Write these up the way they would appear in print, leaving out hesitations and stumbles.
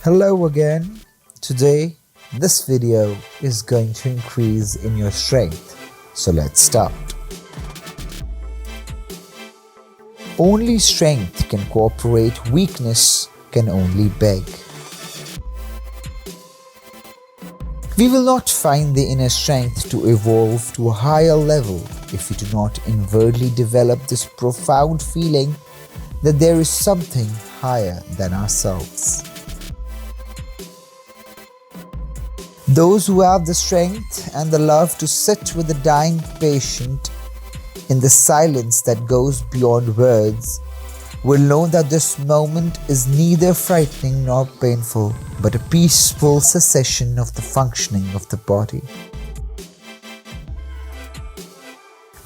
Hello again. Today, this video is going to increase in your strength. So let's start. Only strength can cooperate, weakness can only beg. We will not find the inner strength to evolve to a higher level if we do not inwardly develop this profound feeling that there is something higher than ourselves. Those who have the strength and the love to sit with the dying patient in the silence that goes beyond words will know that this moment is neither frightening nor painful, but a peaceful cessation of the functioning of the body.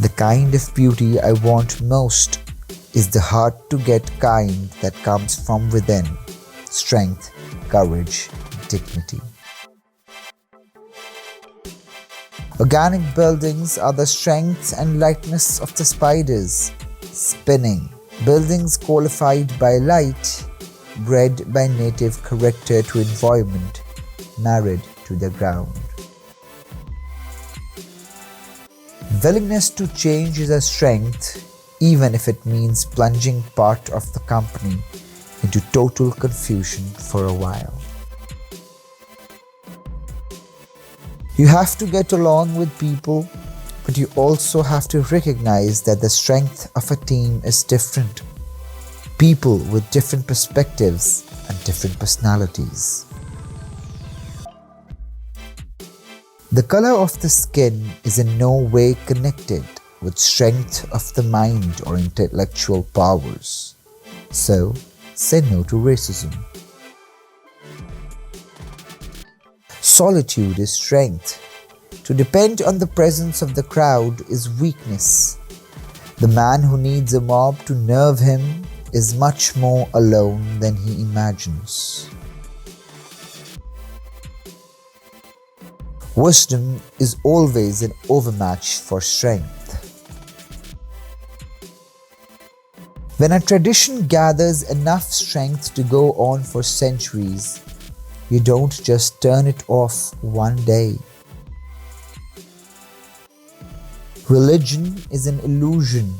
The kind of beauty I want most is the hard-to-get kind that comes from within: strength, courage, dignity. Organic buildings are the strength and lightness of the spiders, spinning. Buildings qualified by light, bred by native character to environment, married to the ground. Willingness to change is a strength, even if it means plunging part of the company into total confusion for a while. You have to get along with people, but you also have to recognize that the strength of a team is different. People with different perspectives and different personalities. The color of the skin is in no way connected with strength of the mind or intellectual powers. So, say no to racism. Solitude is strength. To depend on the presence of the crowd is weakness. The man who needs a mob to nerve him is much more alone than he imagines. Wisdom is always an overmatch for strength. When a tradition gathers enough strength to go on for centuries, you don't just turn it off one day. Religion is an illusion,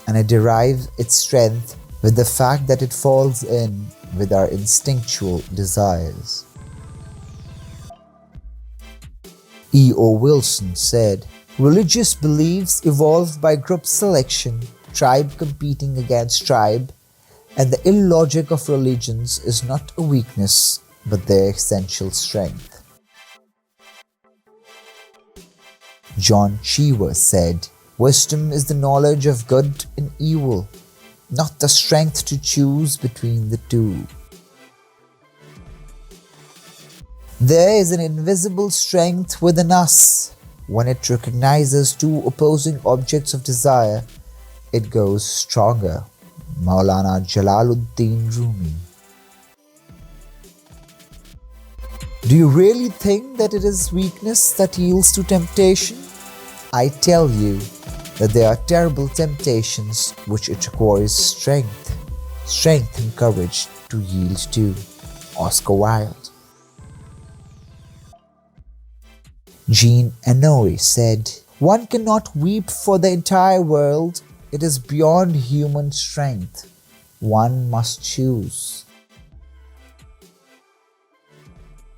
and it derives its strength with the fact that it falls in with our instinctual desires. E.O. Wilson said, "Religious beliefs evolve by group selection, tribe competing against tribe, and the illogic of religions is not a weakness, but their essential strength." John Cheever said, "Wisdom is the knowledge of good and evil, not the strength to choose between the two." There is an invisible strength within us. When it recognizes two opposing objects of desire, it grows stronger. Maulana Jalaluddin Rumi. Do you really think that it is weakness that yields to temptation? I tell you that there are terrible temptations which it requires strength and courage to yield to. Oscar Wilde. Jean Anouilh said, "One cannot weep for the entire world. It is beyond human strength. One must choose."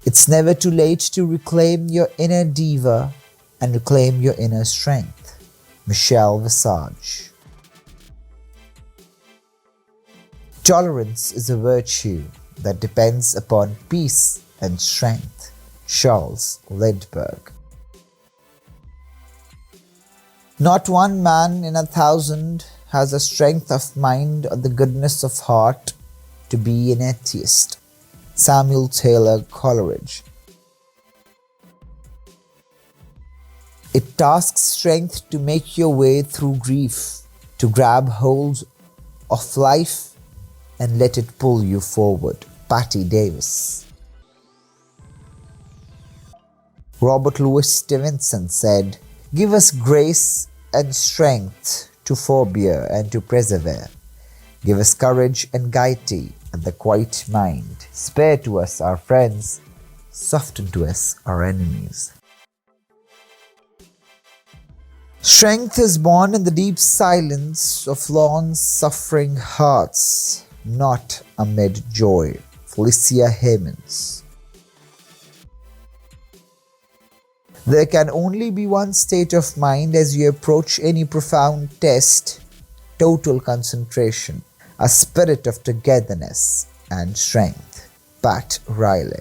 It's never too late to reclaim your inner diva and reclaim your inner strength. Michelle Visage. Tolerance is a virtue that depends upon peace and strength. Charles Lindbergh. Not one man in 1,000 has the strength of mind or the goodness of heart to be an atheist. Samuel Taylor Coleridge. It tasks strength to make your way through grief, to grab hold of life and let it pull you forward. Patti Davis. Robert Louis Stevenson said, "Give us grace and strength to forbear and to persevere. Give us courage and gaiety and the quiet mind. Spare to us our friends, soften to us our enemies. Strength is born in the deep silence of long-suffering hearts, not amid joy. Felicia Hemans. There can only be one state of mind as you approach any profound test: total concentration, a spirit of togetherness and strength. Pat Riley.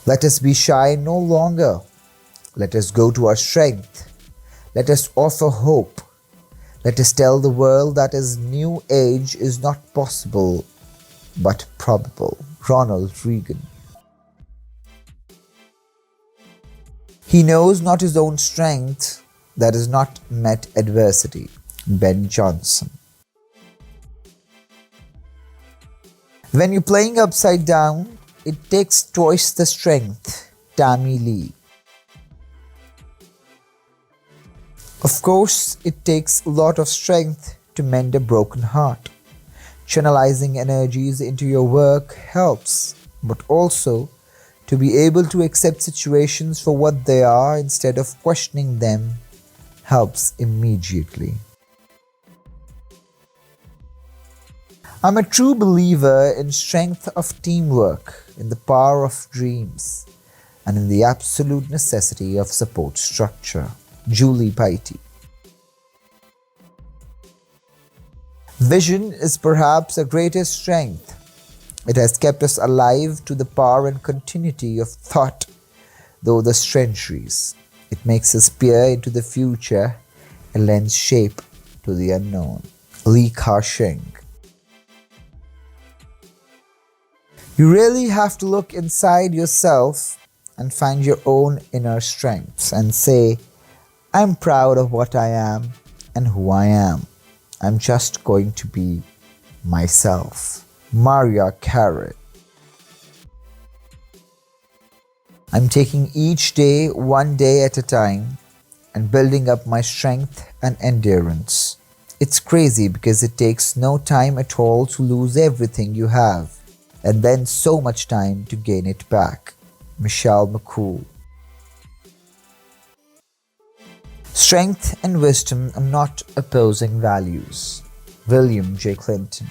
Let us be shy no longer. Let us go to our strength. Let us offer hope. Let us tell the world that his new age is not possible, but probable. Ronald Reagan. He knows not his own strength that has not met adversity. Ben Jonson. When you're playing upside down, it takes twice the strength. Tammy Lee. Of course, it takes a lot of strength to mend a broken heart. Channelizing energies into your work helps, but also to be able to accept situations for what they are instead of questioning them helps immediately. I'm a true believer in strength of teamwork, in the power of dreams, and in the absolute necessity of support structure. Julie Piety. Vision is perhaps our greatest strength. It has kept us alive to the power and continuity of thought through the centuries. It makes us peer into the future and lends shape to the unknown. Li Ka-shing. You really have to look inside yourself and find your own inner strengths and say, I'm proud of what I am and who I am. I'm just going to be myself. Mariah Carey. I'm taking each day one day at a time and building up my strength and endurance. It's crazy because it takes no time at all to lose everything you have and then so much time to gain it back. Michelle McCool. Strength and wisdom are not opposing values. William J. Clinton.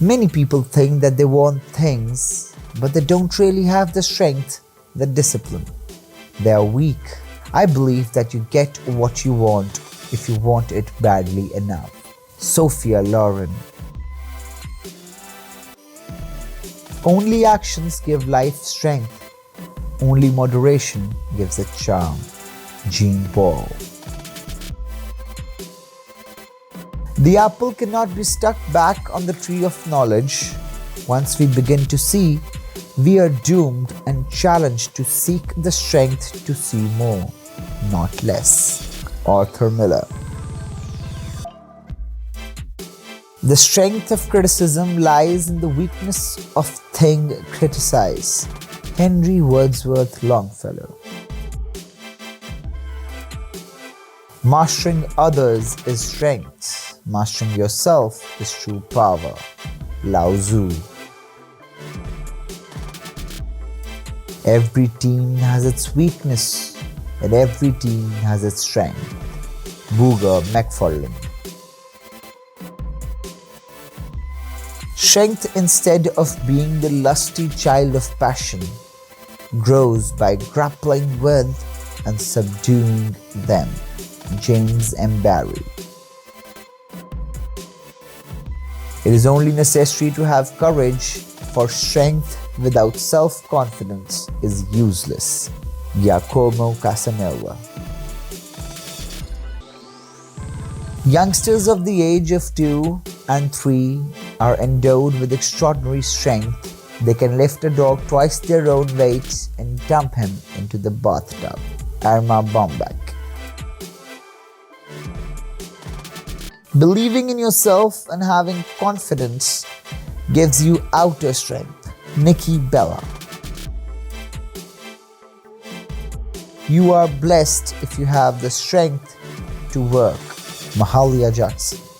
Many people think that they want things, but they don't really have the strength, the discipline. They are weak. I believe that you get what you want if you want it badly enough. Sophia Loren. Only actions give life strength. Only moderation gives it charm. Jean Paul. The apple cannot be stuck back on the tree of knowledge. Once we begin to see, we are doomed and challenged to seek the strength to see more, not less. Arthur Miller. The strength of criticism lies in the weakness of thing criticized. Henry Wordsworth Longfellow. Mastering others is strength. Mastering yourself is true power. Lao Tzu. Every team has its weakness and every team has its strength. Booger McFarlane. Strength, instead of being the lusty child of passion, grows by grappling with and subduing them. James M. Barrie. It is only necessary to have courage, for strength without self-confidence is useless. Giacomo Casanova. Youngsters of the age of 2 and 3 are endowed with extraordinary strength. They can lift a dog twice their own weight and dump him into the bathtub. Irma Bombeck. Believing in yourself and having confidence gives you outer strength. Nikki Bella. You are blessed if you have the strength to work. Mahalia Jackson.